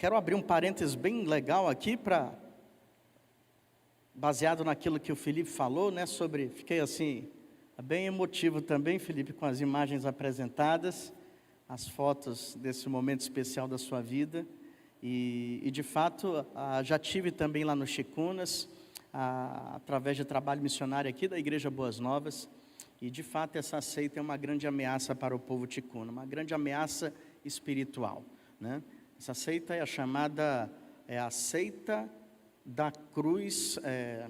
quero abrir um parênteses bem legal aqui, baseado naquilo que o Felipe falou, né, fiquei assim, bem emotivo também, Felipe, com as imagens apresentadas, as fotos desse momento especial da sua vida, e de fato, já tive também lá no Chicunas, através de trabalho missionário aqui da Igreja Boas Novas, e de fato essa seita é uma grande ameaça para o povo ticuna, uma grande ameaça espiritual, né? Essa seita é a chamada, a seita da cruz, é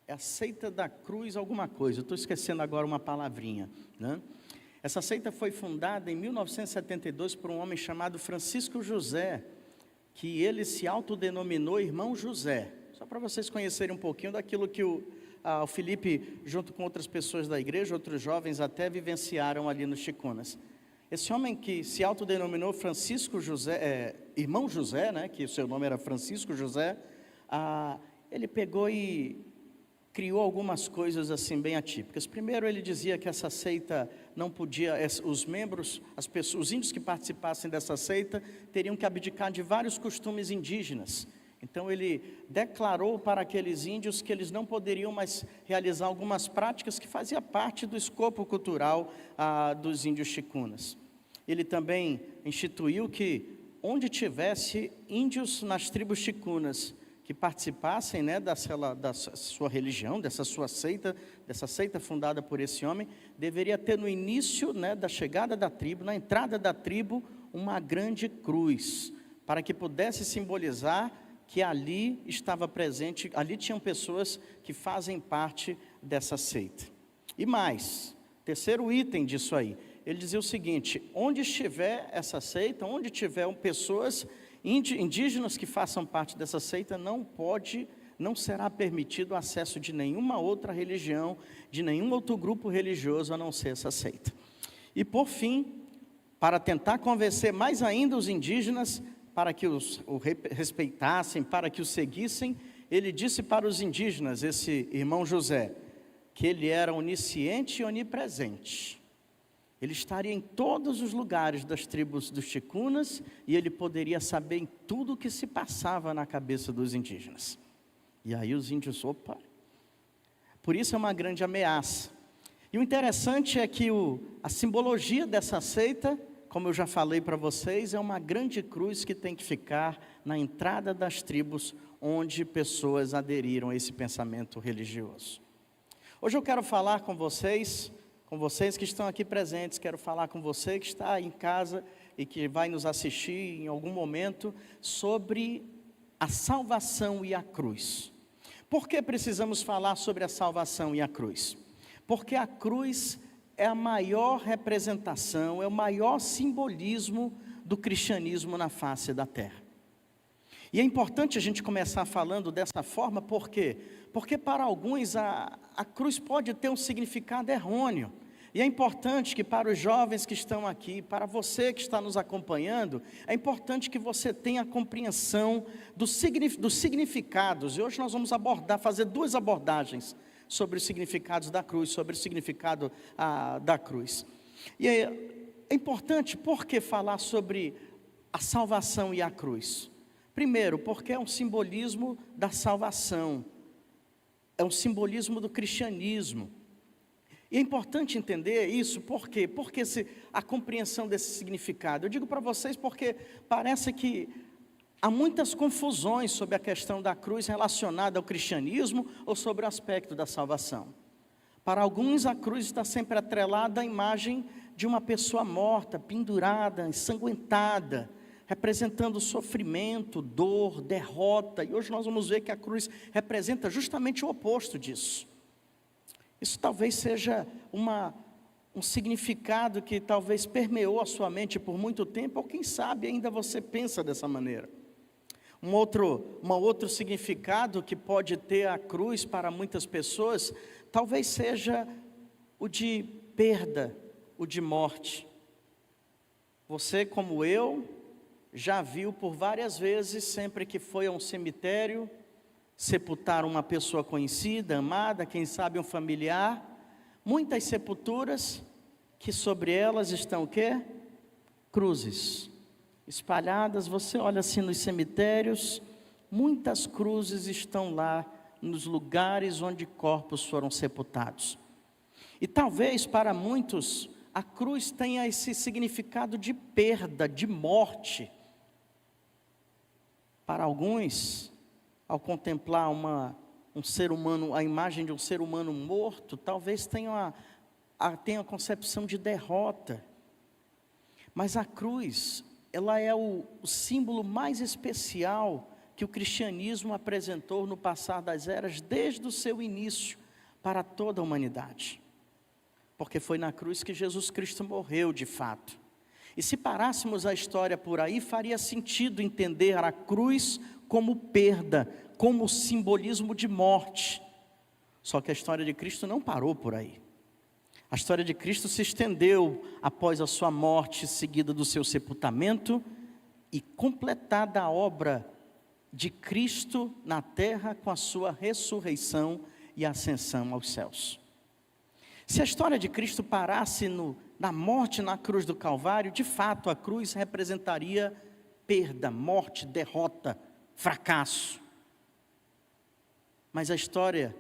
a seita da cruz alguma coisa, eu estou esquecendo agora uma palavrinha, né? Essa seita foi fundada em 1972 por um homem chamado Francisco José, que ele se autodenominou Irmão José. Só para vocês conhecerem um pouquinho daquilo que o Felipe, junto com outras pessoas da igreja, outros jovens até vivenciaram ali no Chicunas. Esse homem que se autodenominou Francisco José, Irmão José, né, que o seu nome era Francisco José, ele pegou e criou algumas coisas assim bem atípicas. Primeiro, ele dizia que essa seita não podia, os membros, as pessoas, os índios que participassem dessa seita teriam que abdicar de vários costumes indígenas. Então ele declarou para aqueles índios que eles não poderiam mais realizar algumas práticas que faziam parte do escopo cultural dos índios chicunas. Ele também instituiu que onde tivesse índios nas tribos chicunas que participassem, né, da sua religião, dessa seita fundada por esse homem, deveria ter no início, né, da chegada da tribo, na entrada da tribo, uma grande cruz, para que pudesse simbolizar que ali estava presente, ali tinham pessoas que fazem parte dessa seita. E mais, terceiro item disso aí, ele dizia o seguinte: onde estiver essa seita, onde tiver pessoas indígenas que façam parte dessa seita, não será permitido o acesso de nenhuma outra religião, de nenhum outro grupo religioso a não ser essa seita. E por fim, para tentar convencer mais ainda os indígenas, para que o respeitassem, para que o seguissem, ele disse para os indígenas, esse Irmão José, que ele era onisciente e onipresente. Ele estaria em todos os lugares das tribos dos chicunas e ele poderia saber em tudo o que se passava na cabeça dos indígenas. E aí os índios, opa! Por isso é uma grande ameaça. E o interessante é que a simbologia dessa seita, como eu já falei para vocês, é uma grande cruz que tem que ficar na entrada das tribos onde pessoas aderiram a esse pensamento religioso. Hoje eu quero falar com vocês que estão aqui presentes, quero falar com você que está em casa e que vai nos assistir em algum momento, sobre a salvação e a cruz. Por que precisamos falar sobre a salvação e a cruz? Porque a cruz é a maior representação, é o maior simbolismo do cristianismo na face da terra. E é importante a gente começar falando dessa forma, por quê? Porque para alguns a cruz pode ter um significado errôneo. E é importante que para os jovens que estão aqui, para você que está nos acompanhando, é importante que você tenha a compreensão dos significados. E hoje nós vamos fazer duas abordagens sobre os significados da cruz, sobre o significado da cruz. E é importante, por que falar sobre a salvação e a cruz? Primeiro, porque é um simbolismo da salvação, é um simbolismo do cristianismo. E é importante entender isso, por quê? Porque a compreensão desse significado. Eu digo para vocês porque parece que há muitas confusões sobre a questão da cruz relacionada ao cristianismo ou sobre o aspecto da salvação. Para alguns a cruz está sempre atrelada à imagem de uma pessoa morta, pendurada, ensanguentada, representando sofrimento, dor, derrota. E hoje nós vamos ver que a cruz representa justamente o oposto disso. Isso talvez seja um significado que talvez permeou a sua mente por muito tempo, ou quem sabe ainda você pensa dessa maneira. Um outro significado que pode ter a cruz para muitas pessoas, talvez seja o de perda, o de morte. Você, como eu, já viu por várias vezes, sempre que foi a um cemitério, sepultar uma pessoa conhecida, amada, quem sabe um familiar, muitas sepulturas que sobre elas estão o quê? Cruzes. espalhadas. Você olha assim nos cemitérios, muitas cruzes estão lá nos lugares onde corpos foram sepultados. E talvez para muitos a cruz tenha esse significado de perda, de morte. Para alguns, ao contemplar um ser humano, a imagem de um ser humano morto, talvez tenha a concepção de derrota. Mas a cruz, ela é o símbolo mais especial que o cristianismo apresentou no passar das eras, desde o seu início, para toda a humanidade. Porque foi na cruz que Jesus Cristo morreu de fato. E se parássemos a história por aí, faria sentido entender a cruz como perda, como simbolismo de morte. Só que a história de Cristo não parou por aí. A história de Cristo se estendeu após a sua morte, seguida do seu sepultamento, e completada a obra de Cristo na terra com a sua ressurreição e ascensão aos céus. Se a história de Cristo parasse na morte na cruz do Calvário, de fato a cruz representaria perda, morte, derrota, fracasso. Mas a história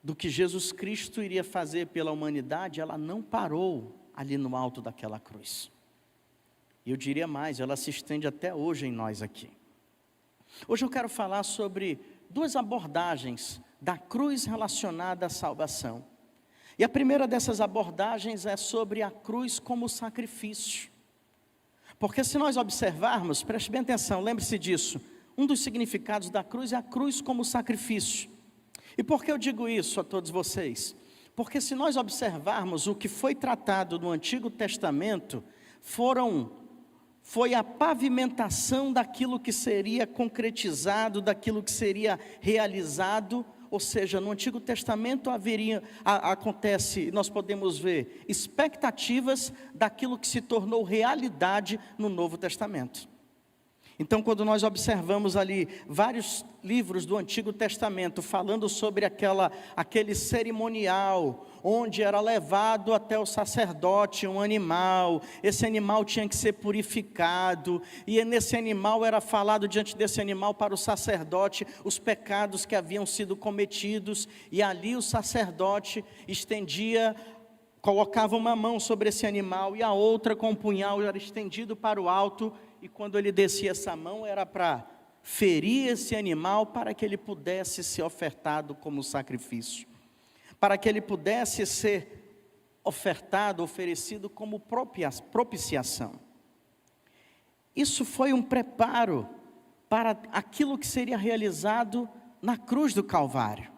do que Jesus Cristo iria fazer pela humanidade, ela não parou ali no alto daquela cruz. E eu diria mais, ela se estende até hoje em nós aqui. Hoje eu quero falar sobre duas abordagens da cruz relacionada à salvação. E a primeira dessas abordagens é sobre a cruz como sacrifício. Porque se nós observarmos, preste bem atenção, lembre-se disso, um dos significados da cruz é a cruz como sacrifício. E por que eu digo isso a todos vocês? Porque se nós observarmos o que foi tratado no Antigo Testamento, foi a pavimentação daquilo que seria concretizado, daquilo que seria realizado. Ou seja, no Antigo Testamento acontece, nós podemos ver expectativas daquilo que se tornou realidade no Novo Testamento. Então, quando nós observamos ali vários livros do Antigo Testamento falando sobre aquele cerimonial, onde era levado até o sacerdote um animal, esse animal tinha que ser purificado, e nesse animal era falado diante desse animal para o sacerdote os pecados que haviam sido cometidos, e ali o sacerdote colocava uma mão sobre esse animal, e a outra com um punhal era estendido para o alto, e quando ele descia essa mão era para ferir esse animal para que ele pudesse ser ofertado como sacrifício, para que ele pudesse ser ofertado, oferecido como propiciação. Isso foi um preparo para aquilo que seria realizado na cruz do Calvário.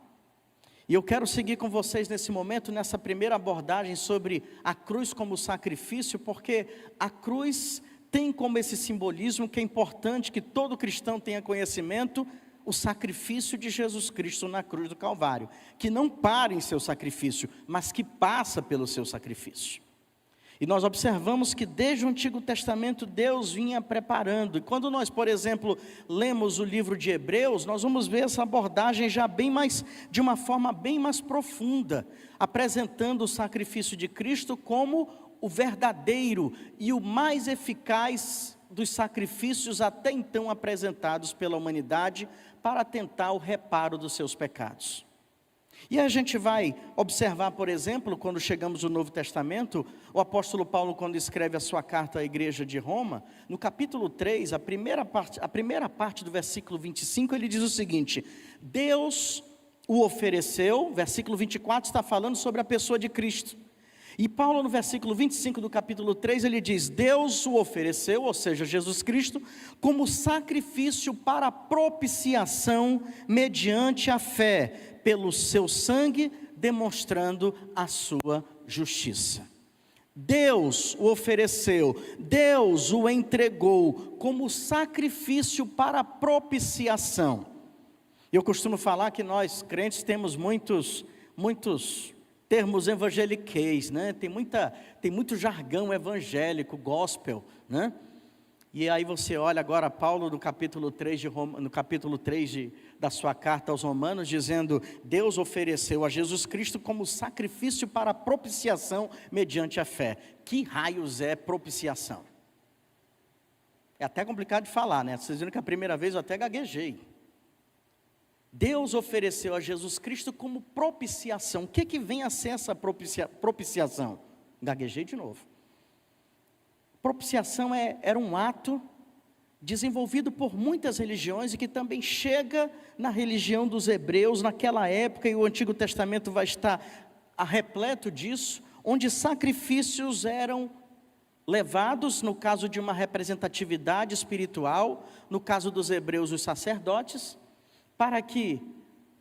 E eu quero seguir com vocês nesse momento, nessa primeira abordagem sobre a cruz como sacrifício, porque a cruz tem como esse simbolismo que é importante que todo cristão tenha conhecimento, o sacrifício de Jesus Cristo na cruz do Calvário, que não para em seu sacrifício, mas que passa pelo seu sacrifício. E nós observamos que desde o Antigo Testamento Deus vinha preparando, e quando nós, por exemplo, lemos o livro de Hebreus, nós vamos ver essa abordagem já de uma forma bem mais profunda, apresentando o sacrifício de Cristo como o verdadeiro e o mais eficaz dos sacrifícios até então apresentados pela humanidade para tentar o reparo dos seus pecados. E a gente vai observar, por exemplo, quando chegamos no Novo Testamento, o apóstolo Paulo, quando escreve a sua carta à igreja de Roma, no capítulo 3, a primeira parte do versículo 25, ele diz o seguinte: Deus o ofereceu, versículo 24 está falando sobre a pessoa de Cristo. E Paulo, no versículo 25 do capítulo 3, ele diz: Deus o ofereceu, ou seja, Jesus Cristo, como sacrifício para propiciação mediante a fé, pelo seu sangue, demonstrando a sua justiça. Deus o ofereceu, Deus o entregou como sacrifício para propiciação. Eu costumo falar que nós, crentes, temos muitos termos evangeliqueis, né? Tem muito jargão evangélico, gospel, né? E aí você olha agora Paulo no capítulo 3 da sua carta aos Romanos, dizendo: Deus ofereceu a Jesus Cristo como sacrifício para propiciação mediante a fé. Que raios é propiciação? É até complicado de falar, né? Vocês viram que a primeira vez eu até gaguejei. Deus ofereceu a Jesus Cristo como propiciação. O que vem a ser essa propiciação? Gaguejei de novo. Propiciação era um ato desenvolvido por muitas religiões e que também chega na religião dos hebreus naquela época, e o Antigo Testamento vai estar repleto disso, onde sacrifícios eram levados, no caso de uma representatividade espiritual, no caso dos hebreus, os sacerdotes, para que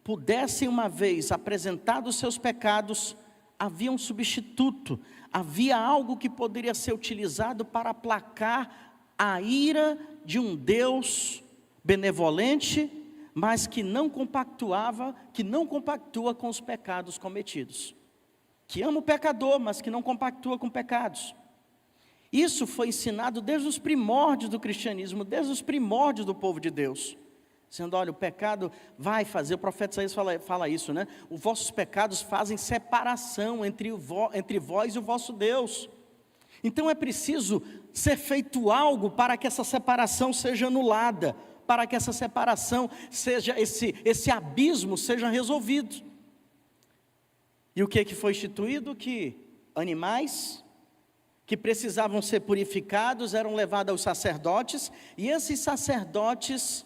pudessem, uma vez apresentados seus pecados, havia um substituto, havia algo que poderia ser utilizado para aplacar a ira de um Deus benevolente, mas que não compactua com os pecados cometidos, que ama o pecador, mas que não compactua com pecados. Isso foi ensinado desde os primórdios do cristianismo, desde os primórdios do povo de Deus, dizendo: olha, o pecado vai fazer, o profeta Isaías fala isso, né? Os vossos pecados fazem separação entre vós e o vosso Deus. Então é preciso ser feito algo para que essa separação seja anulada, para que essa separação seja, esse abismo seja resolvido. E o que foi instituído? Que animais que precisavam ser purificados eram levados aos sacerdotes, e esses sacerdotes,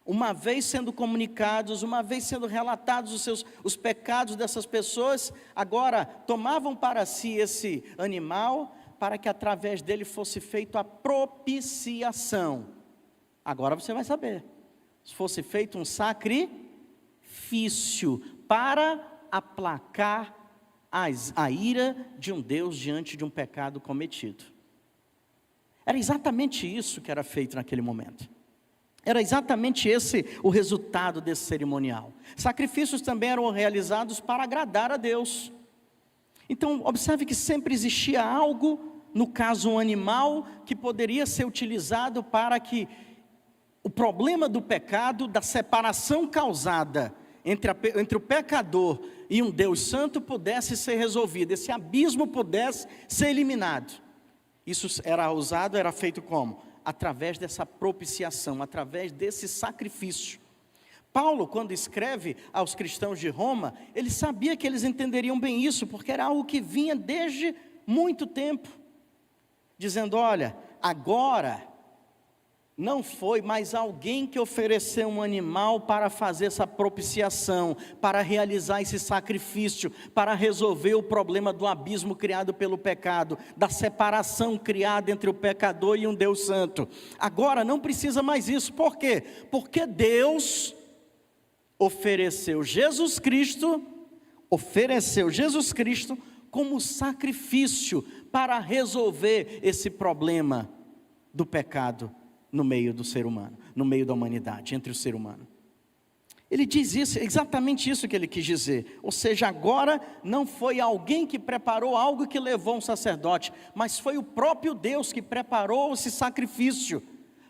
uma vez sendo comunicados, uma vez sendo relatados os pecados dessas pessoas, agora tomavam para si esse animal, para que através dele fosse feita a propiciação. Agora você vai saber, se fosse feito um sacrifício para aplacar a ira de um Deus diante de um pecado cometido. Era exatamente isso que era feito naquele momento. Era exatamente esse o resultado desse cerimonial. Sacrifícios também eram realizados para agradar a Deus. Então, observe que sempre existia algo, no caso um animal, que poderia ser utilizado para que o problema do pecado, da separação causada entre o pecador e um Deus santo, pudesse ser resolvido, esse abismo pudesse ser eliminado. Isso era feito como? Através dessa propiciação, através desse sacrifício. Paulo, quando escreve aos cristãos de Roma, ele sabia que eles entenderiam bem isso, porque era algo que vinha desde muito tempo, dizendo: olha, agora não foi mais alguém que ofereceu um animal para fazer essa propiciação, para realizar esse sacrifício, para resolver o problema do abismo criado pelo pecado, da separação criada entre o pecador e um Deus santo. Agora não precisa mais isso. Por quê? Porque Deus ofereceu Jesus Cristo como sacrifício para resolver esse problema do pecado no meio do ser humano, no meio da humanidade, entre o ser humano. Ele diz isso, exatamente isso que ele quis dizer. Ou seja, agora não foi alguém que preparou algo que levou um sacerdote, mas foi o próprio Deus que preparou esse sacrifício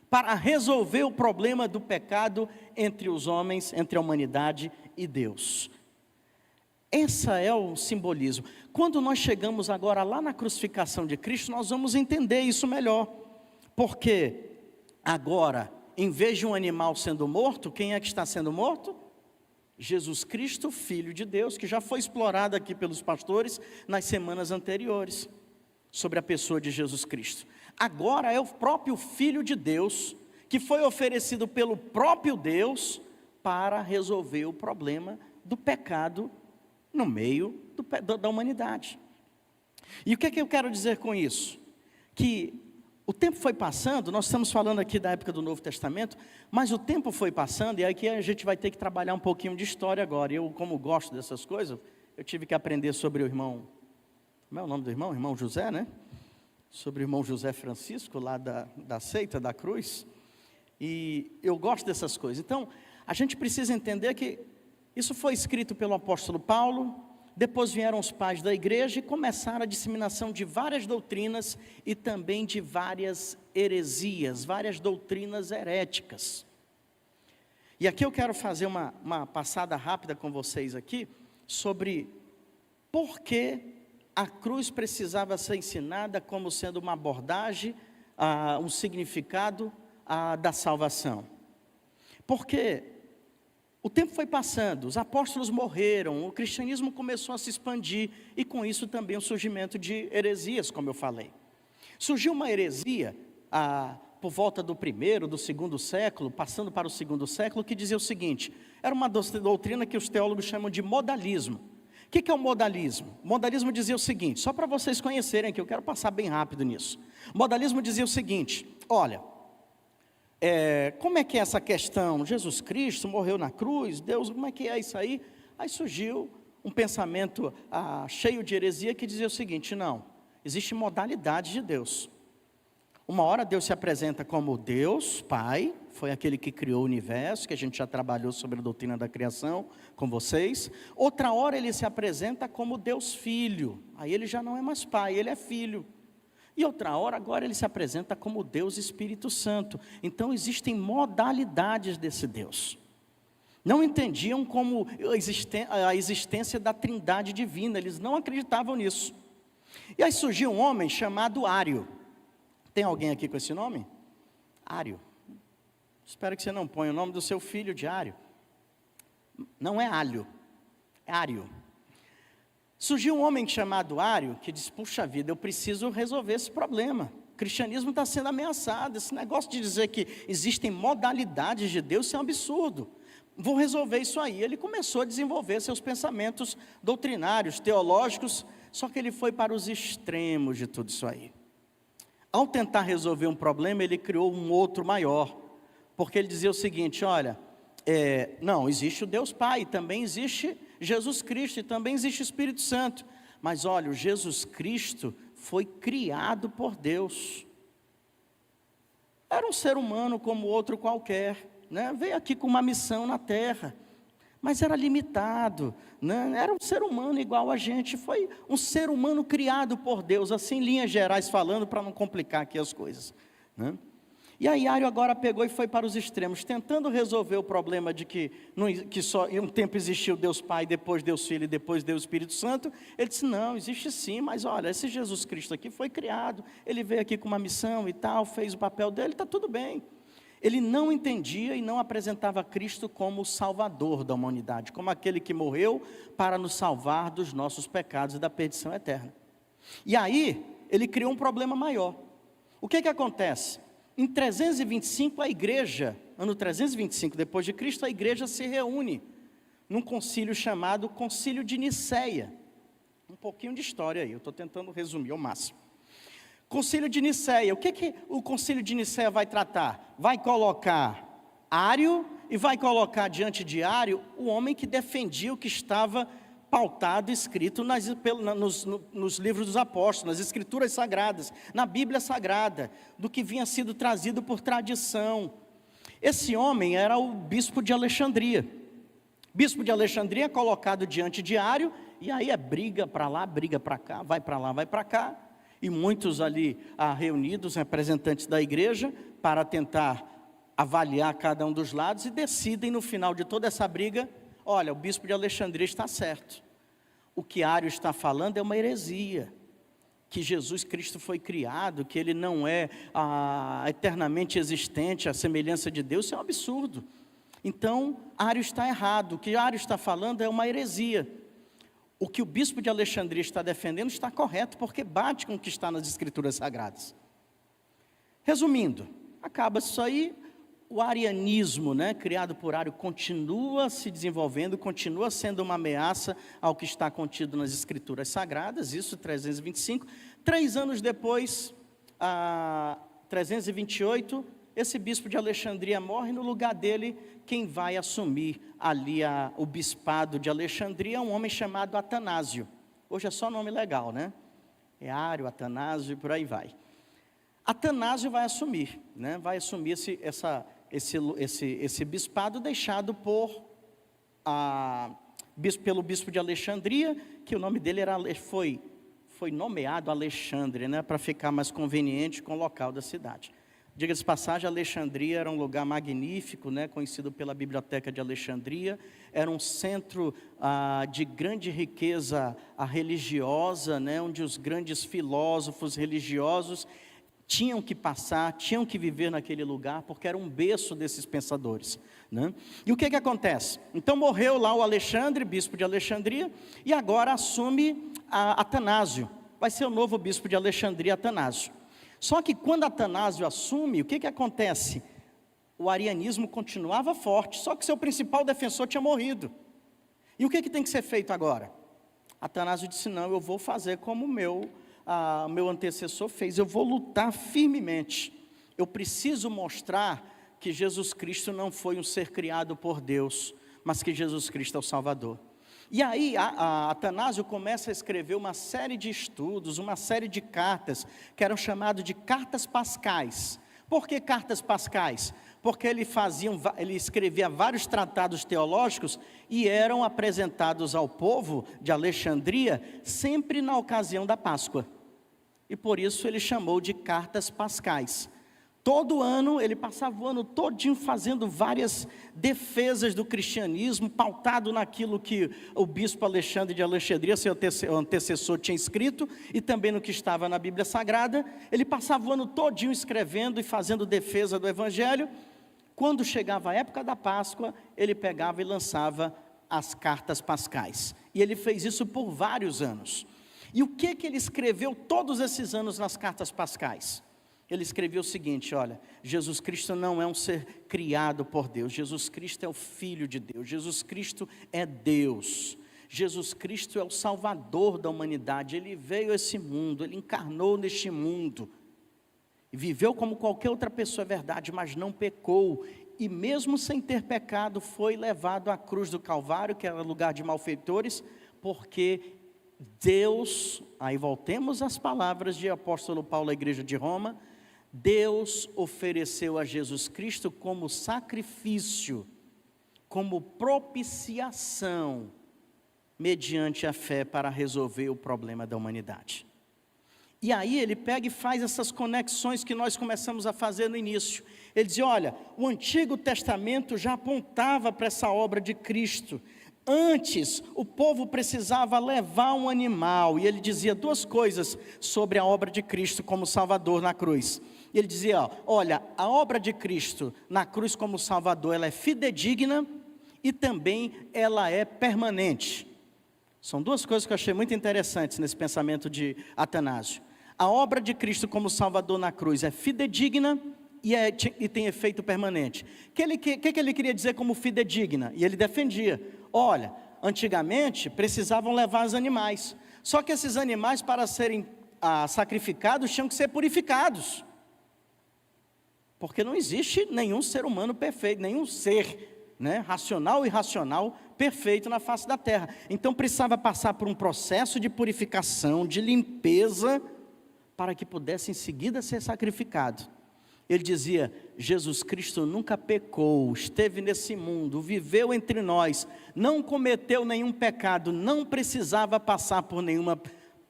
para resolver o problema do pecado entre os homens, entre a humanidade e Deus. Esse é o simbolismo. Quando nós chegamos agora lá na crucificação de Cristo, nós vamos entender isso melhor. Porque agora, em vez de um animal sendo morto, quem é que está sendo morto? Jesus Cristo, Filho de Deus, que já foi explorado aqui pelos pastores nas semanas anteriores, sobre a pessoa de Jesus Cristo. Agora é o próprio Filho de Deus, que foi oferecido pelo próprio Deus, para resolver o problema do pecado no meio da humanidade. E o que é que eu quero dizer com isso? Que o tempo foi passando, nós estamos falando aqui da época do Novo Testamento, mas o tempo foi passando, e aqui a gente vai ter que trabalhar um pouquinho de história agora. Eu, como gosto dessas coisas, eu tive que aprender sobre o irmão, como é o nome do irmão? Irmão José, né? Sobre o irmão José Francisco, lá da seita da cruz, e eu gosto dessas coisas. Então, a gente precisa entender que isso foi escrito pelo apóstolo Paulo. Depois vieram os pais da igreja e começaram a disseminação de várias doutrinas e também de várias heresias, várias doutrinas heréticas. E aqui eu quero fazer uma passada rápida com vocês aqui, sobre por que a cruz precisava ser ensinada como sendo uma abordagem um significado da salvação. Porque o tempo foi passando, os apóstolos morreram, o cristianismo começou a se expandir, e com isso também o surgimento de heresias, como eu falei. Surgiu uma heresia por volta do primeiro, do segundo século, passando para o segundo século, que dizia o seguinte: era uma doutrina que os teólogos chamam de modalismo. O que é o modalismo? O modalismo dizia o seguinte, só para vocês conhecerem aqui, eu quero passar bem rápido nisso. O modalismo dizia o seguinte: olha, como é que é essa questão? Jesus Cristo morreu na cruz, Deus, como é que é isso aí? Aí surgiu um pensamento cheio de heresia que dizia o seguinte: não, existe modalidade de Deus. Uma hora Deus se apresenta como Deus Pai, foi aquele que criou o universo, que a gente já trabalhou sobre a doutrina da criação com vocês. Outra hora ele se apresenta como Deus Filho, aí ele já não é mais Pai, ele é Filho. E outra hora agora ele se apresenta como Deus Espírito Santo. Então existem modalidades desse Deus. Não entendiam como a existência da trindade divina, eles não acreditavam nisso. E aí surgiu um homem chamado Ário. Tem alguém aqui com esse nome? Ário. Espero que você não ponha o nome do seu filho de Ário. Não é Alho, é Ário. Surgiu um homem chamado Ário, que disse: puxa vida, eu preciso resolver esse problema. O cristianismo está sendo ameaçado. Esse negócio de dizer que existem modalidades de Deus, isso é um absurdo. Vou resolver isso aí. Ele começou a desenvolver seus pensamentos doutrinários, teológicos, só que ele foi para os extremos de tudo isso aí. Ao tentar resolver um problema, ele criou um outro maior, porque ele dizia o seguinte: olha, não, existe o Deus Pai, também existe Jesus Cristo, e também existe o Espírito Santo, mas olha, o Jesus Cristo foi criado por Deus, era um ser humano como outro qualquer, né? Veio aqui com uma missão na terra, mas era limitado, né? Era um ser humano igual a gente, foi um ser humano criado por Deus, assim em linhas gerais falando, para não complicar aqui as coisas, né? E aí Ário agora pegou e foi para os extremos, tentando resolver o problema de que só em um tempo existiu Deus Pai, depois Deus Filho e depois Deus Espírito Santo. Ele disse: não, existe sim, mas olha, esse Jesus Cristo aqui foi criado, ele veio aqui com uma missão e tal, fez o papel dele, está tudo bem. Ele não entendia e não apresentava Cristo como o Salvador da humanidade, como aquele que morreu para nos salvar dos nossos pecados e da perdição eterna. E aí, ele criou um problema maior. O que acontece? Em 325, a igreja, ano 325 depois de Cristo, a igreja se reúne num concílio chamado Concílio de Nicéia. Um pouquinho de história aí, eu estou tentando resumir ao máximo. Concílio de Nicéia, o que o Concílio de Nicéia vai tratar? Vai colocar Ário e vai colocar diante de Ário o homem que defendia o que estava pautado, escrito nos livros dos apóstolos, nas escrituras sagradas, na Bíblia Sagrada, do que vinha sido trazido por tradição. Esse homem era o bispo de Alexandria. Bispo de Alexandria é colocado diante de Ário, e aí é briga para lá, briga para cá, vai para lá, vai para cá, e muitos ali reunidos, representantes da igreja, para tentar avaliar cada um dos lados, e decidem no final de toda essa briga: olha, o bispo de Alexandria está certo, o que Ário está falando é uma heresia, que Jesus Cristo foi criado, que ele não é eternamente existente, a semelhança de Deus, isso é um absurdo. Então, Ário está errado, o que Ário está falando é uma heresia. O que o bispo de Alexandria está defendendo está correto, porque bate com o que está nas escrituras sagradas. Resumindo, acaba isso aí. O arianismo, né, criado por Ário, continua se desenvolvendo, continua sendo uma ameaça ao que está contido nas escrituras sagradas, isso 325. 3 anos depois, 328, esse bispo de Alexandria morre. No lugar dele, quem vai assumir ali o bispado de Alexandria é um homem chamado Atanásio. Hoje é só nome legal, né? É Ário, Atanásio e por aí vai. Atanásio vai assumir, né? Vai assumir esse bispado deixado pelo bispo de Alexandria, que o nome dele foi nomeado Alexandre, né? Para ficar mais conveniente com o local da cidade. Diga-se de passagem, Alexandria era um lugar magnífico, né, conhecido pela Biblioteca de Alexandria, era um centro de grande riqueza religiosa, né, onde os grandes filósofos religiosos tinham que passar, tinham que viver naquele lugar, porque era um berço desses pensadores, né? E o que acontece? Então morreu lá o Alexandre, bispo de Alexandria, e agora assume Atanásio, vai ser o novo bispo de Alexandria, Atanásio. Só que quando Atanásio assume, o que acontece? O arianismo continuava forte, só que seu principal defensor tinha morrido. E o que tem que ser feito agora? Atanásio disse, não, eu vou fazer como o meu antecessor fez, eu vou lutar firmemente. Eu preciso mostrar que Jesus Cristo não foi um ser criado por Deus, mas que Jesus Cristo é o Salvador. E aí Atanásio começa a escrever uma série de estudos, uma série de cartas, que eram chamadas de cartas pascais. Por que cartas pascais? Porque ele escrevia vários tratados teológicos e eram apresentados ao povo de Alexandria sempre na ocasião da Páscoa. E por isso ele chamou de cartas pascais. Todo ano, ele passava o ano todinho fazendo várias defesas do cristianismo, pautado naquilo que o bispo Alexandre de Alexandria, seu antecessor, tinha escrito, e também no que estava na Bíblia Sagrada. Ele passava o ano todinho escrevendo e fazendo defesa do Evangelho. Quando chegava a época da Páscoa, ele pegava e lançava as cartas pascais. E ele fez isso por vários anos. E o que ele escreveu todos esses anos nas cartas pascais? Ele escreveu o seguinte, olha, Jesus Cristo não é um ser criado por Deus, Jesus Cristo é o Filho de Deus, Jesus Cristo é Deus, Jesus Cristo é o Salvador da humanidade, Ele veio a esse mundo, Ele encarnou neste mundo, e viveu como qualquer outra pessoa, é verdade, mas não pecou, e mesmo sem ter pecado, foi levado à cruz do Calvário, que era lugar de malfeitores, porque Deus, aí voltemos às palavras de apóstolo Paulo à igreja de Roma, Deus ofereceu a Jesus Cristo como sacrifício, como propiciação, mediante a fé para resolver o problema da humanidade. E aí ele pega e faz essas conexões que nós começamos a fazer no início. Ele diz, olha, o Antigo Testamento já apontava para essa obra de Cristo. Antes, o povo precisava levar um animal, e ele dizia duas coisas sobre a obra de Cristo como Salvador na cruz. Ele dizia, olha, a obra de Cristo na cruz como Salvador, ela é fidedigna e também ela é permanente. São duas coisas que eu achei muito interessantes nesse pensamento de Atanásio. A obra de Cristo como Salvador na cruz é fidedigna e tem efeito permanente. O que ele queria dizer como fidedigna? E ele defendia, olha, antigamente precisavam levar os animais, só que esses animais para serem sacrificados tinham que ser purificados, porque não existe nenhum ser humano perfeito, nenhum ser, racional e irracional perfeito na face da terra. Então precisava passar por um processo de purificação, de limpeza, para que pudesse em seguida ser sacrificado. Ele dizia, Jesus Cristo nunca pecou, esteve nesse mundo, viveu entre nós, não cometeu nenhum pecado, não precisava passar por nenhuma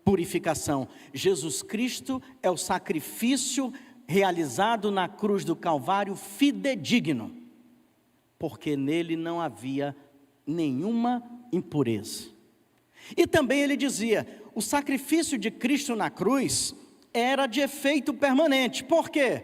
purificação. Jesus Cristo é o sacrifício realizado na cruz do Calvário fidedigno, porque nele não havia nenhuma impureza. E também ele dizia, o sacrifício de Cristo na cruz era de efeito permanente. Por quê?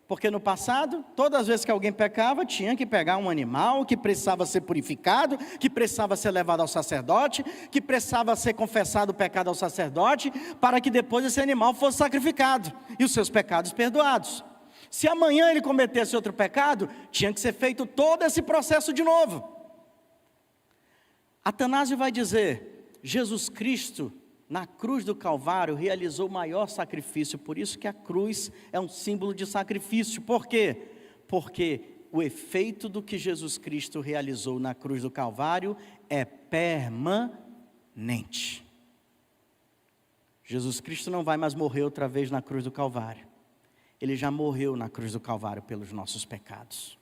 Porque no passado, todas as vezes que alguém pecava, tinha que pegar um animal que precisava ser purificado, que precisava ser levado ao sacerdote, que precisava ser confessado o pecado ao sacerdote, para que depois esse animal fosse sacrificado, e os seus pecados perdoados. Se amanhã ele cometesse outro pecado, tinha que ser feito todo esse processo de novo. Atanásio vai dizer, Jesus Cristo, na cruz do Calvário, realizou o maior sacrifício, por isso que a cruz é um símbolo de sacrifício. Por quê? Porque o efeito do que Jesus Cristo realizou na cruz do Calvário é permanente. Jesus Cristo não vai mais morrer outra vez na cruz do Calvário. Ele já morreu na cruz do Calvário pelos nossos pecados.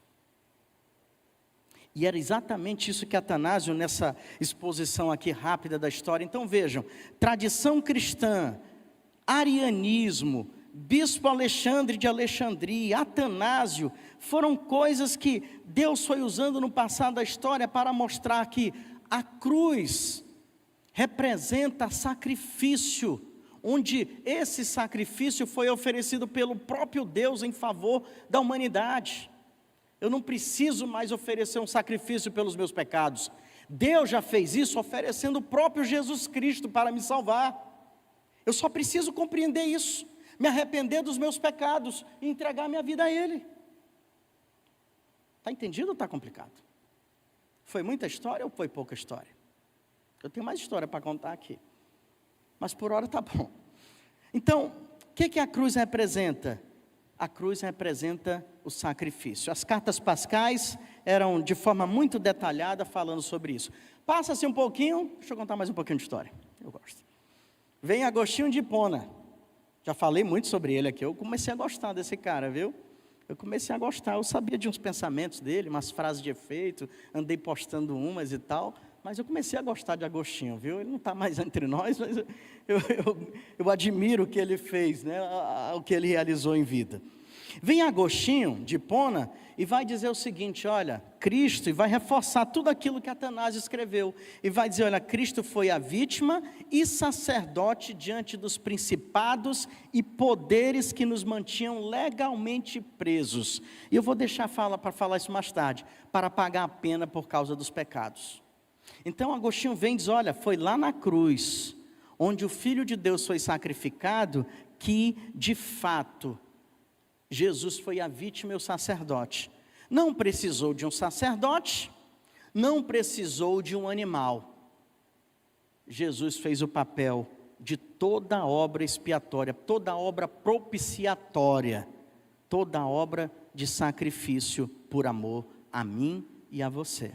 E era exatamente isso que Atanásio, nessa exposição aqui rápida da história. Então vejam, tradição cristã, arianismo, bispo Alexandre de Alexandria, Atanásio, foram coisas que Deus foi usando no passado da história para mostrar que a cruz representa sacrifício, onde esse sacrifício foi oferecido pelo próprio Deus em favor da humanidade. Eu não preciso mais oferecer um sacrifício pelos meus pecados. Deus já fez isso oferecendo o próprio Jesus Cristo para me salvar. Eu só preciso compreender isso, me arrepender dos meus pecados e entregar minha vida a Ele. Está entendido ou está complicado? Foi muita história ou foi pouca história? Eu tenho mais história para contar aqui, mas por hora está bom. Então, o que a cruz representa? A cruz representa o sacrifício. As cartas pascais eram de forma muito detalhada falando sobre isso. Passa-se um pouquinho, deixa eu contar mais um pouquinho de história, eu gosto. Vem Agostinho de Hipona, já falei muito sobre ele aqui, eu comecei a gostar desse cara, viu? Eu comecei a gostar, eu sabia de uns pensamentos dele, umas frases de efeito, andei postando umas e tal, mas eu comecei a gostar de Agostinho, viu? Ele não está mais entre nós, mas eu admiro o que ele fez, né? O que ele realizou em vida. Vem Agostinho de Hipona e vai dizer o seguinte, olha, Cristo, e vai reforçar tudo aquilo que Atanásio escreveu, e vai dizer, olha, Cristo foi a vítima e sacerdote diante dos principados e poderes que nos mantinham legalmente presos. E eu vou deixar para falar isso mais tarde, para pagar a pena por causa dos pecados. Então Agostinho vem e diz, olha, foi lá na cruz, onde o Filho de Deus foi sacrificado, que de fato Jesus foi a vítima e o sacerdote. Não precisou de um sacerdote, não precisou de um animal. Jesus fez o papel de toda a obra expiatória, toda a obra propiciatória, toda a obra de sacrifício por amor a mim e a você.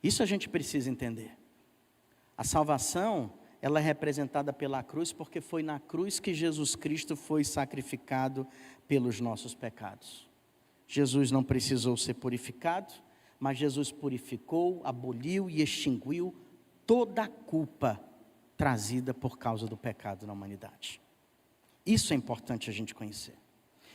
Isso a gente precisa entender. A salvação, ela é representada pela cruz, porque foi na cruz que Jesus Cristo foi sacrificado pelos nossos pecados. Jesus não precisou ser purificado, mas Jesus purificou, aboliu e extinguiu toda a culpa trazida por causa do pecado na humanidade. Isso é importante a gente conhecer.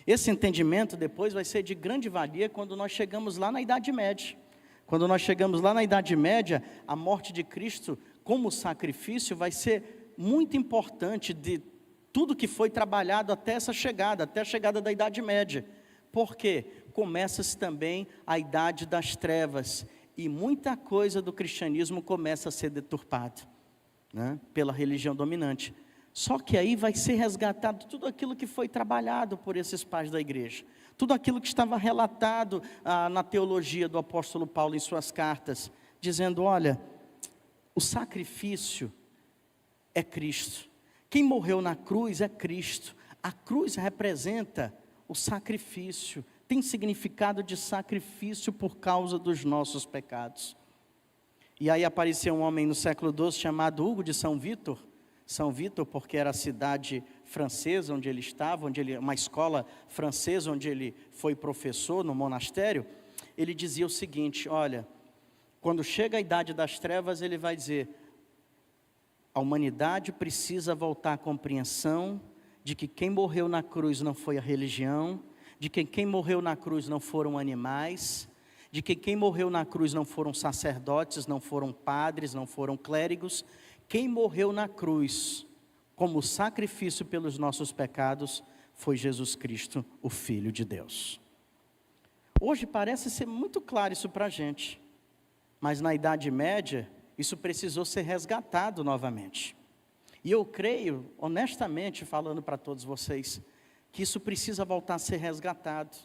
Esse entendimento depois vai ser de grande valia quando nós chegamos lá na Idade Média. Quando nós chegamos lá na Idade Média, a morte de Cristo como sacrifício vai ser muito importante de tudo que foi trabalhado até essa chegada, até a chegada da Idade Média. Porque começa-se também a Idade das Trevas e muita coisa do cristianismo começa a ser deturpada, né, pela religião dominante. Só que aí vai ser resgatado tudo aquilo que foi trabalhado por esses pais da igreja. Tudo aquilo que estava relatado na teologia do apóstolo Paulo em suas cartas, dizendo, olha, o sacrifício é Cristo. Quem morreu na cruz é Cristo. A cruz representa o sacrifício, tem significado de sacrifício por causa dos nossos pecados. E aí apareceu um homem no século XII chamado Hugo de São Vítor, porque era a cidade francesa onde ele estava, uma escola francesa onde ele foi professor no monastério. Ele dizia o seguinte, olha, quando chega a idade das trevas, ele vai dizer, a humanidade precisa voltar à compreensão de que quem morreu na cruz não foi a religião, de que quem morreu na cruz não foram animais, de que quem morreu na cruz não foram sacerdotes, não foram padres, não foram clérigos. Quem morreu na cruz como sacrifício pelos nossos pecados foi Jesus Cristo, o Filho de Deus. Hoje parece ser muito claro isso para a gente, mas na Idade Média isso precisou ser resgatado novamente. E eu creio, honestamente falando para todos vocês, que isso precisa voltar a ser resgatado.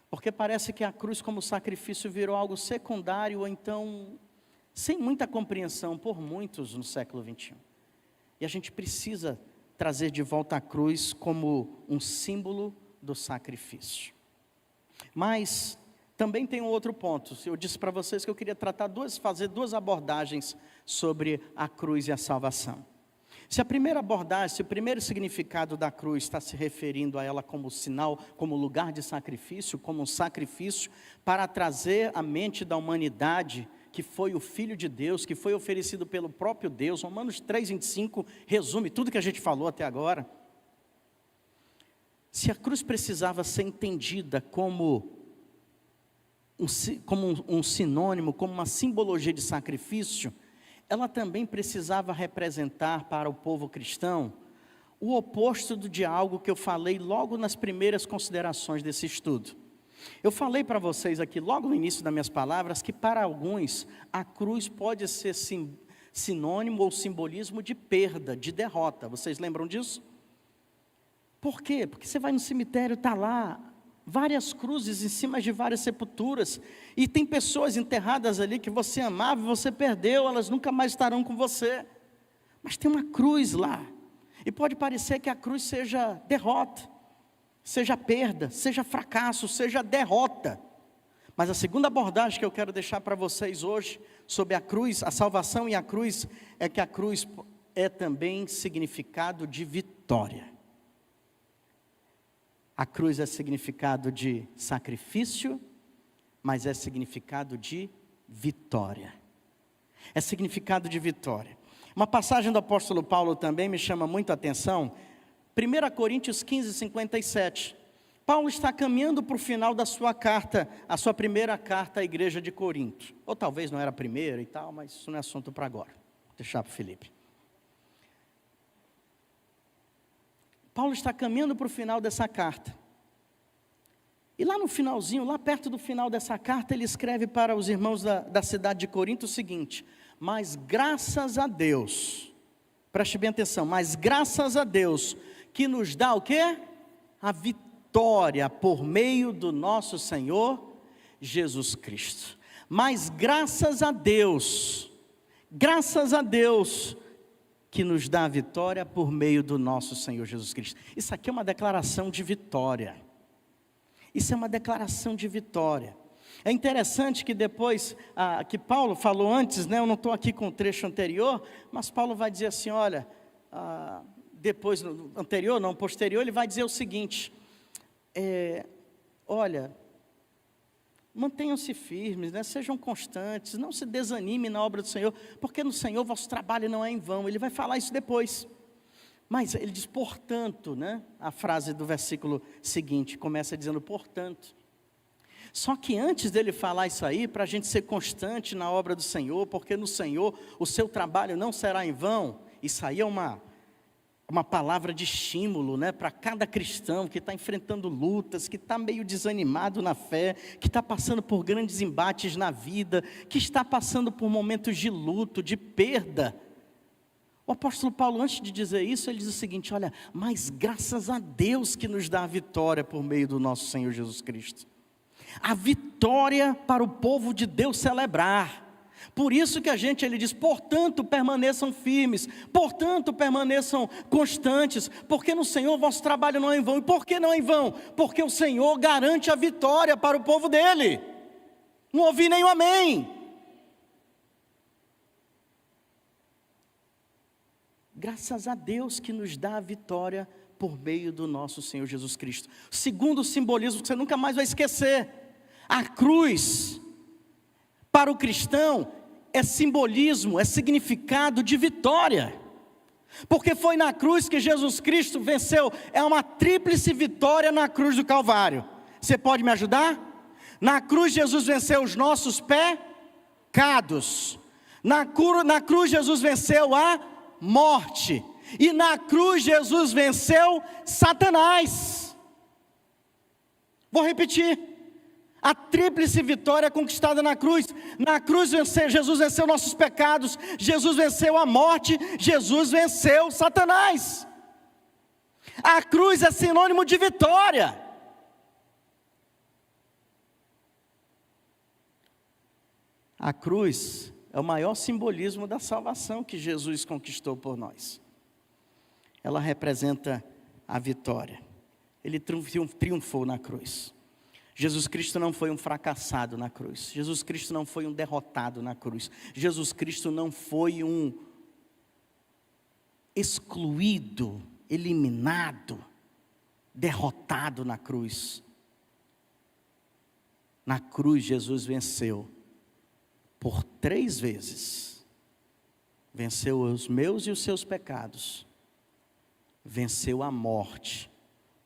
Porque parece que a cruz como sacrifício virou algo secundário, ou então sem muita compreensão por muitos no século XXI. E a gente precisa trazer de volta a cruz como um símbolo do sacrifício. Mas também tem um outro ponto. Eu disse para vocês que eu queria fazer duas abordagens sobre a cruz e a salvação. Se a primeira abordagem, se o primeiro significado da cruz está se referindo a ela como sinal, como lugar de sacrifício, como um sacrifício para trazer à mente da humanidade que foi o Filho de Deus, que foi oferecido pelo próprio Deus. Romanos 3:25 resume tudo que a gente falou até agora. Se a cruz precisava ser entendida como um sinônimo, como uma simbologia de sacrifício, ela também precisava representar para o povo cristão o oposto de algo que eu falei logo nas primeiras considerações desse estudo. Eu falei para vocês aqui, logo no início das minhas palavras, que para alguns a cruz pode ser sinônimo ou simbolismo de perda, de derrota. Vocês lembram disso? Por quê? Porque você vai no cemitério, está lá, várias cruzes em cima de várias sepulturas, e tem pessoas enterradas ali que você amava e você perdeu, elas nunca mais estarão com você. Mas tem uma cruz lá, e pode parecer que a cruz seja derrota, seja perda, seja fracasso, seja derrota. Mas a segunda abordagem que eu quero deixar para vocês hoje, sobre a cruz, a salvação e a cruz, é que a cruz é também significado de vitória. A cruz é significado de sacrifício, mas é significado de vitória. É significado de vitória. Uma passagem do apóstolo Paulo também me chama muito a atenção. 1 Coríntios 15, 57. Paulo está caminhando para o final da sua carta, a sua primeira carta à igreja de Corinto. Ou talvez não era a primeira e tal, mas isso não é assunto para agora. Vou deixar para o Felipe. Paulo está caminhando para o final dessa carta. E lá no finalzinho, lá perto do final dessa carta, ele escreve para os irmãos da cidade de Corinto o seguinte: mas graças a Deus, preste bem atenção, mas graças a Deus, que nos dá o quê? A vitória por meio do nosso Senhor Jesus Cristo. Mas graças a Deus que nos dá a vitória por meio do nosso Senhor Jesus Cristo. Isso aqui é uma declaração de vitória. Isso é uma declaração de vitória. É interessante que depois, que Paulo falou antes, né, eu não estou aqui com o trecho anterior, mas Paulo vai dizer assim, olha, depois, anterior, não, posterior, ele vai dizer o seguinte, olha, mantenham-se firmes, né, sejam constantes, não se desanimem na obra do Senhor, porque no Senhor vosso trabalho não é em vão. Ele vai falar isso depois. Mas ele diz, portanto, né, a frase do versículo seguinte, começa dizendo, portanto. Só que antes dele falar isso aí, para a gente ser constante na obra do Senhor, porque no Senhor o seu trabalho não será em vão, isso aí é uma palavra de estímulo, né, para cada cristão que está enfrentando lutas, que está meio desanimado na fé, que está passando por grandes embates na vida, que está passando por momentos de luto, de perda. O apóstolo Paulo, antes de dizer isso, ele diz o seguinte, olha, mas graças a Deus que nos dá a vitória por meio do nosso Senhor Jesus Cristo. A vitória para o povo de Deus celebrar. Por isso que ele diz, portanto permaneçam firmes, portanto permaneçam constantes, porque no Senhor vosso trabalho não é em vão. E por que não é em vão? Porque o Senhor garante a vitória para o povo dele. Não ouvi nenhum amém. Graças a Deus que nos dá a vitória por meio do nosso Senhor Jesus Cristo. Segundo simbolismo que você nunca mais vai esquecer, a cruz, para o cristão, é simbolismo, é significado de vitória. Porque foi na cruz que Jesus Cristo venceu, é uma tríplice vitória na cruz do Calvário. Você pode me ajudar? Na cruz Jesus venceu os nossos pecados. Na cruz Jesus venceu a morte. E na cruz Jesus venceu Satanás. Vou repetir. A tríplice vitória conquistada na cruz. Na cruz Jesus venceu nossos pecados, Jesus venceu a morte, Jesus venceu Satanás. A cruz é sinônimo de vitória. A cruz é o maior simbolismo da salvação que Jesus conquistou por nós. Ela representa a vitória. Ele triunfou na cruz. Jesus Cristo não foi um fracassado na cruz. Jesus Cristo não foi um derrotado na cruz. Jesus Cristo não foi um excluído, eliminado, derrotado na cruz. Na cruz Jesus venceu por 3 vezes. Venceu os meus e os seus pecados. Venceu a morte.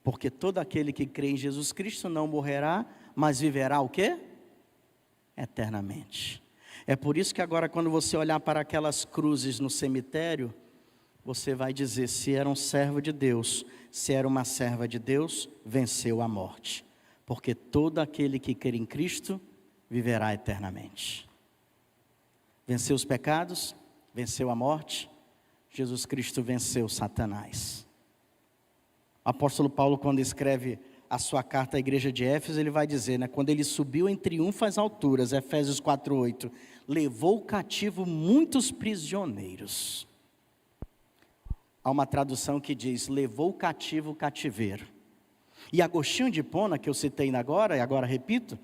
Porque todo aquele que crê em Jesus Cristo não morrerá, mas viverá o quê? Eternamente. É por isso que agora quando você olhar para aquelas cruzes no cemitério, você vai dizer se era um servo de Deus, se era uma serva de Deus, venceu a morte. Porque todo aquele que crê em Cristo viverá eternamente. Venceu os pecados, venceu a morte, Jesus Cristo venceu Satanás. O apóstolo Paulo, quando escreve a sua carta à igreja de Éfeso, ele vai dizer, quando ele subiu em triunfo às alturas, Efésios 4:8, levou cativo muitos prisioneiros. Há uma tradução que diz, levou cativo o cativeiro. E Agostinho de Hipona, que eu citei agora, e agora repito,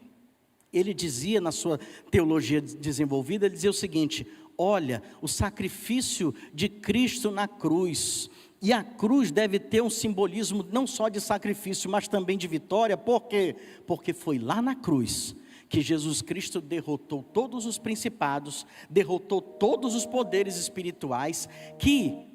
ele dizia na sua teologia desenvolvida, ele dizia o seguinte, olha, o sacrifício de Cristo na cruz, e a cruz deve ter um simbolismo não só de sacrifício, mas também de vitória, por quê? Porque foi lá na cruz que Jesus Cristo derrotou todos os principados, derrotou todos os poderes espirituais, que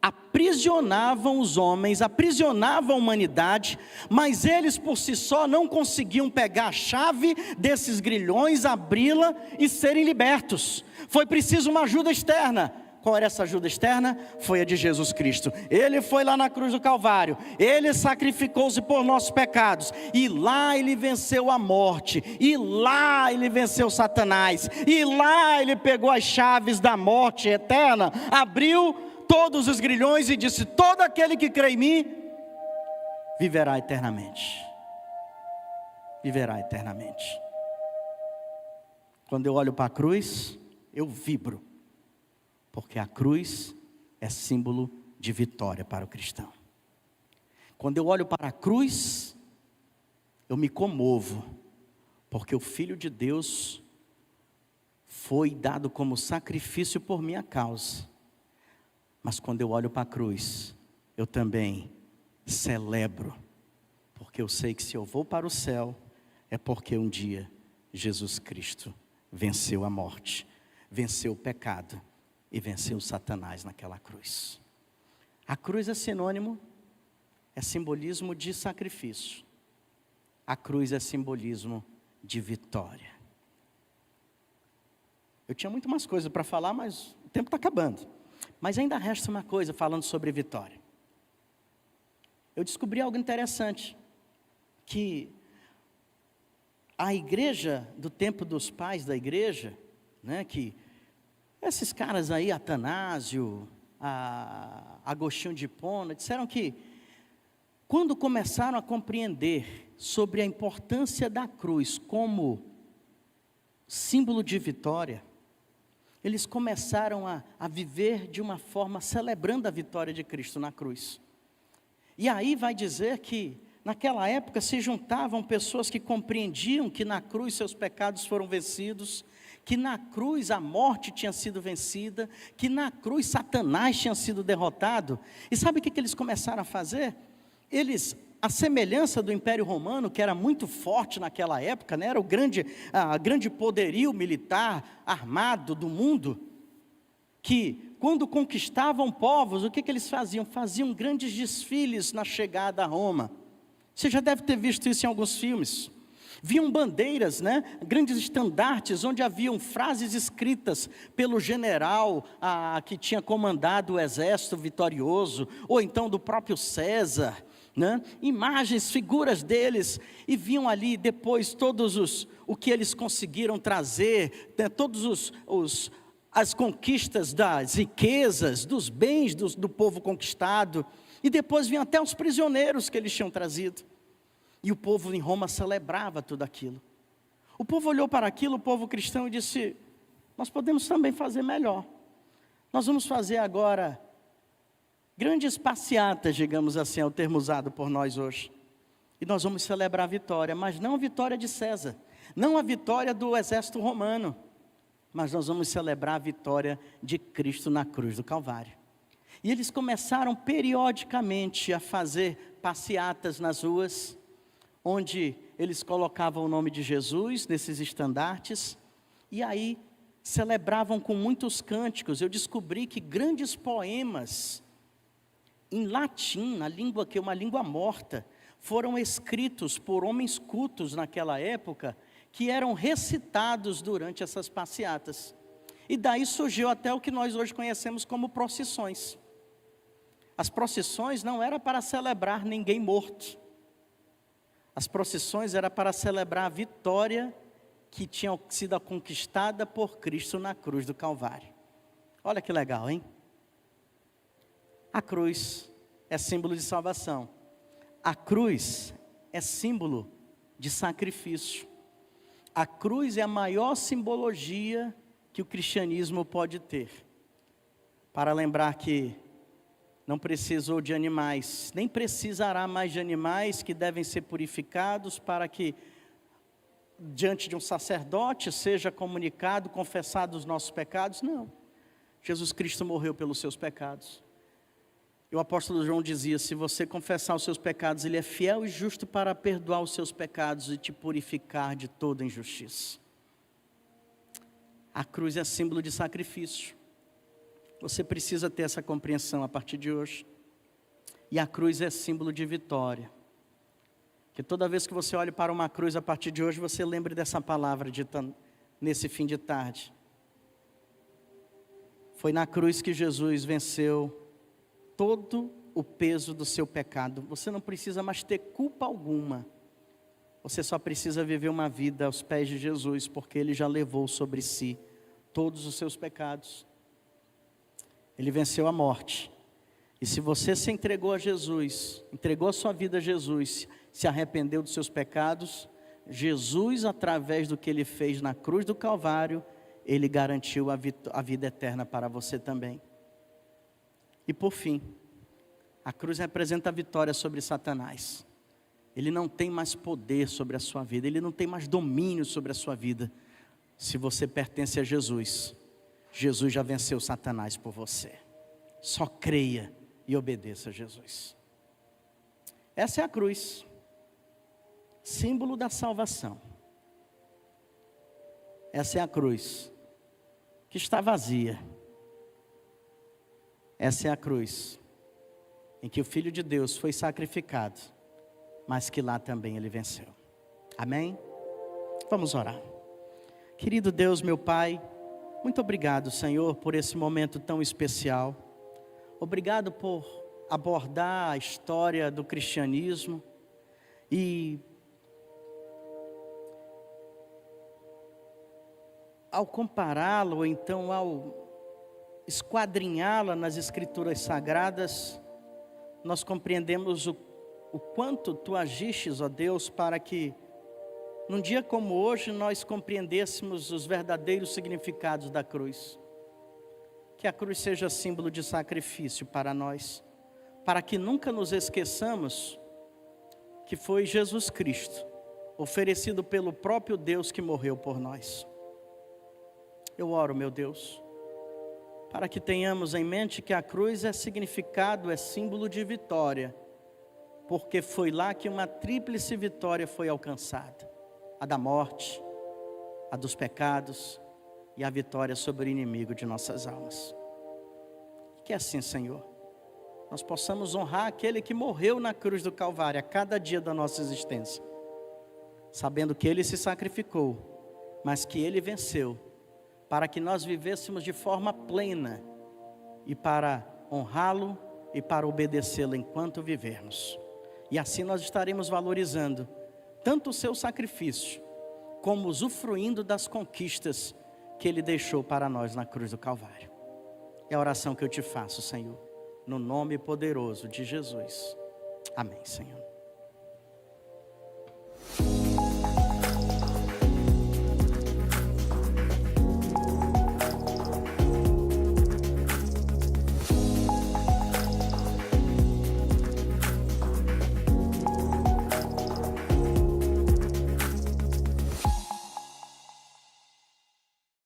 aprisionavam os homens, aprisionavam a humanidade, mas eles por si só não conseguiam pegar a chave desses grilhões, abri-la e serem libertos. Foi preciso uma ajuda externa. Qual era essa ajuda externa? Foi a de Jesus Cristo. Ele foi lá na cruz do Calvário, ele sacrificou-se por nossos pecados, e lá ele venceu a morte, e lá ele venceu Satanás, e lá ele pegou as chaves da morte eterna, abriu todos os grilhões e disse, todo aquele que crê em mim, viverá eternamente. Viverá eternamente. Quando eu olho para a cruz, eu vibro, porque a cruz é símbolo de vitória para o cristão. Quando eu olho para a cruz, eu me comovo, porque o Filho de Deus foi dado como sacrifício por minha causa. Mas quando eu olho para a cruz, eu também celebro, porque eu sei que se eu vou para o céu, é porque um dia Jesus Cristo venceu a morte, venceu o pecado e venceu Satanás naquela cruz. A cruz é sinônimo, é simbolismo de sacrifício. A cruz é simbolismo de vitória. Eu tinha muito mais coisas para falar, mas o tempo está acabando. Mas ainda resta uma coisa falando sobre vitória. Eu descobri algo interessante, que a igreja do tempo dos pais da igreja, que esses caras aí, Atanásio, Agostinho de Hipona, disseram que quando começaram a compreender sobre a importância da cruz como símbolo de vitória, eles começaram a viver de uma forma celebrando a vitória de Cristo na cruz. E aí vai dizer que naquela época se juntavam pessoas que compreendiam que na cruz seus pecados foram vencidos, que na cruz a morte tinha sido vencida, que na cruz Satanás tinha sido derrotado. E sabe o que eles começaram a fazer? Eles, a semelhança do Império Romano, que era muito forte naquela época, era o grande poderio militar armado do mundo, que quando conquistavam povos, o que eles faziam? Faziam grandes desfiles na chegada a Roma. Você já deve ter visto isso em alguns filmes. Viam bandeiras, grandes estandartes, onde haviam frases escritas pelo general que tinha comandado o exército vitorioso, ou então do próprio César, imagens, figuras deles, e viam ali depois o que eles conseguiram trazer, todos as conquistas das riquezas, dos bens do povo conquistado, e depois vinham até os prisioneiros que eles tinham trazido. E o povo em Roma celebrava tudo aquilo. O povo olhou para aquilo, o povo cristão, e disse, nós podemos também fazer melhor. Nós vamos fazer agora grandes passeatas, digamos assim, é o termo usado por nós hoje. E nós vamos celebrar a vitória, mas não a vitória de César, não a vitória do exército romano, mas nós vamos celebrar a vitória de Cristo na cruz do Calvário. E eles começaram periodicamente a fazer passeatas nas ruas, onde eles colocavam o nome de Jesus nesses estandartes, e aí celebravam com muitos cânticos. Eu descobri que grandes poemas em latim, uma língua morta, foram escritos por homens cultos naquela época, que eram recitados durante essas passeatas. E daí surgiu até o que nós hoje conhecemos como procissões. As procissões não era para celebrar ninguém morto. As procissões era para celebrar a vitória que tinha sido conquistada por Cristo na cruz do Calvário. Olha que legal, hein? A cruz é símbolo de salvação. A cruz é símbolo de sacrifício. A cruz é a maior simbologia que o cristianismo pode ter. Para lembrar que não precisou de animais, nem precisará mais de animais que devem ser purificados para que, diante de um sacerdote, seja comunicado, confessado os nossos pecados. Não. Jesus Cristo morreu pelos seus pecados. E o apóstolo João dizia, se você confessar os seus pecados, Ele é fiel e justo para perdoar os seus pecados e te purificar de toda injustiça. A cruz é símbolo de sacrifício. Você precisa ter essa compreensão a partir de hoje. E a cruz é símbolo de vitória. Que toda vez que você olhe para uma cruz a partir de hoje, você lembre dessa palavra dita nesse fim de tarde. Foi na cruz que Jesus venceu todo o peso do seu pecado. Você não precisa mais ter culpa alguma. Você só precisa viver uma vida aos pés de Jesus, porque Ele já levou sobre si todos os seus pecados. Ele venceu a morte. E se você se entregou a Jesus, entregou a sua vida a Jesus, se arrependeu dos seus pecados, Jesus, através do que Ele fez na cruz do Calvário, Ele garantiu a vida eterna para você também. E por fim, a cruz representa a vitória sobre Satanás. Ele não tem mais poder sobre a sua vida, ele não tem mais domínio sobre a sua vida. Se você pertence a Jesus, Jesus já venceu Satanás por você. Só creia e obedeça a Jesus. Essa é a cruz, símbolo da salvação. Essa é a cruz, que está vazia. Essa é a cruz, em que o Filho de Deus foi sacrificado, mas que lá também Ele venceu. Amém? Vamos orar. Querido Deus, meu Pai, muito obrigado, Senhor, por esse momento tão especial. Obrigado por abordar a história do cristianismo e ao compará-lo, ou então ao esquadrinhá-la nas Escrituras Sagradas, nós compreendemos o quanto Tu agistes, ó Deus, para que num dia como hoje nós compreendêssemos os verdadeiros significados da cruz. Que a cruz seja símbolo de sacrifício para nós, para que nunca nos esqueçamos que foi Jesus Cristo, oferecido pelo próprio Deus que morreu por nós. Eu oro, meu Deus, para que tenhamos em mente que a cruz é significado, é símbolo de vitória, porque foi lá que uma tríplice vitória foi alcançada: a da morte, a dos pecados e a vitória sobre o inimigo de nossas almas. Que assim, Senhor, nós possamos honrar aquele que morreu na cruz do Calvário a cada dia da nossa existência, sabendo que Ele se sacrificou, mas que Ele venceu, para que nós vivêssemos de forma plena e para honrá-lo e para obedecê-lo enquanto vivermos. E assim nós estaremos valorizando tanto o seu sacrifício, como usufruindo das conquistas que Ele deixou para nós na cruz do Calvário. É a oração que eu te faço, Senhor, no nome poderoso de Jesus. Amém, Senhor.